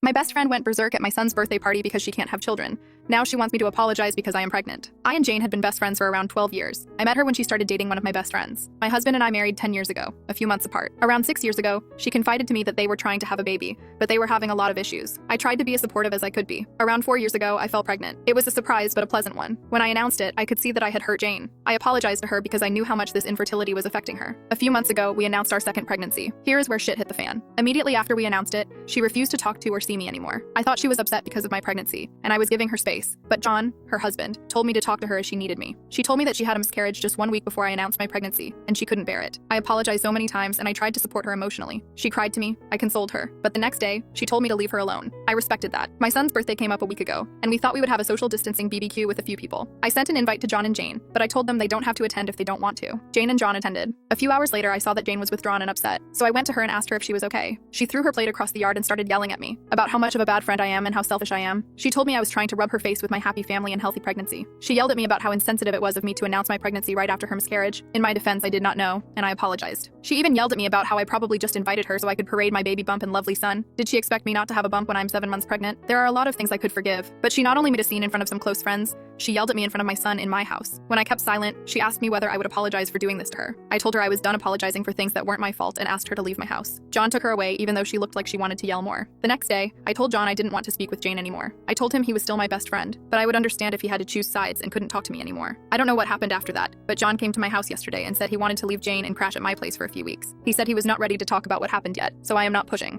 My best friend went berserk at my son's birthday party because she can't have children. Now she wants me to apologize because I am pregnant. I and Jane had been best friends for around 12 years. I met her when she started dating one of my best friends. My husband and I married 10 years ago, a few months apart. Around 6 years ago, she confided to me that they were trying to have a baby, but they were having a lot of issues. I tried to be as supportive as I could be. Around 4 years ago, I fell pregnant. It was a surprise, but a pleasant one. When I announced it, I could see that I had hurt Jane. I apologized to her because I knew how much this infertility was affecting her. A few months ago, we announced our second pregnancy. Here is where shit hit the fan. Immediately after we announced it, she refused to talk to or see me anymore. I thought she was upset because of my pregnancy, and I was giving her space. But John, her husband, told me to talk to her as she needed me. She told me that she had a miscarriage just 1 week before I announced my pregnancy, and she couldn't bear it. I apologized so many times, and I tried to support her emotionally. She cried to me, I consoled her, but the next day, she told me to leave her alone. I respected that. My son's birthday came up a week ago, and we thought we would have a social distancing BBQ with a few people. I sent an invite to John and Jane, but I told them they don't have to attend if they don't want to. Jane and John attended. A few hours later, I saw that Jane was withdrawn and upset, so I went to her and asked her if she was okay. She threw her plate across the yard and started yelling at me about how much of a bad friend I am and how selfish I am. She told me I was trying to rub her face with my happy family and healthy pregnancy. She yelled at me about how insensitive it was of me to announce my pregnancy right after her miscarriage. In my defense, I did not know, and I apologized. She even yelled at me about how I probably just invited her so I could parade my baby bump and lovely son. Did she expect me not to have a bump when I'm 7 months pregnant? There are a lot of things I could forgive, but she not only made a scene in front of some close friends, she yelled at me in front of my son in my house. When I kept silent, she asked me whether I would apologize for doing this to her. I told her I was done apologizing for things that weren't my fault and asked her to leave my house. John took her away even though she looked like she wanted to yell more. The next day, I told John I didn't want to speak with Jane anymore. I told him he was still my best friend, but I would understand if he had to choose sides and couldn't talk to me anymore. I don't know what happened after that, but John came to my house yesterday and said he wanted to leave Jane and crash at my place for a few weeks. He said he was not ready to talk about what happened yet, so I am not pushing.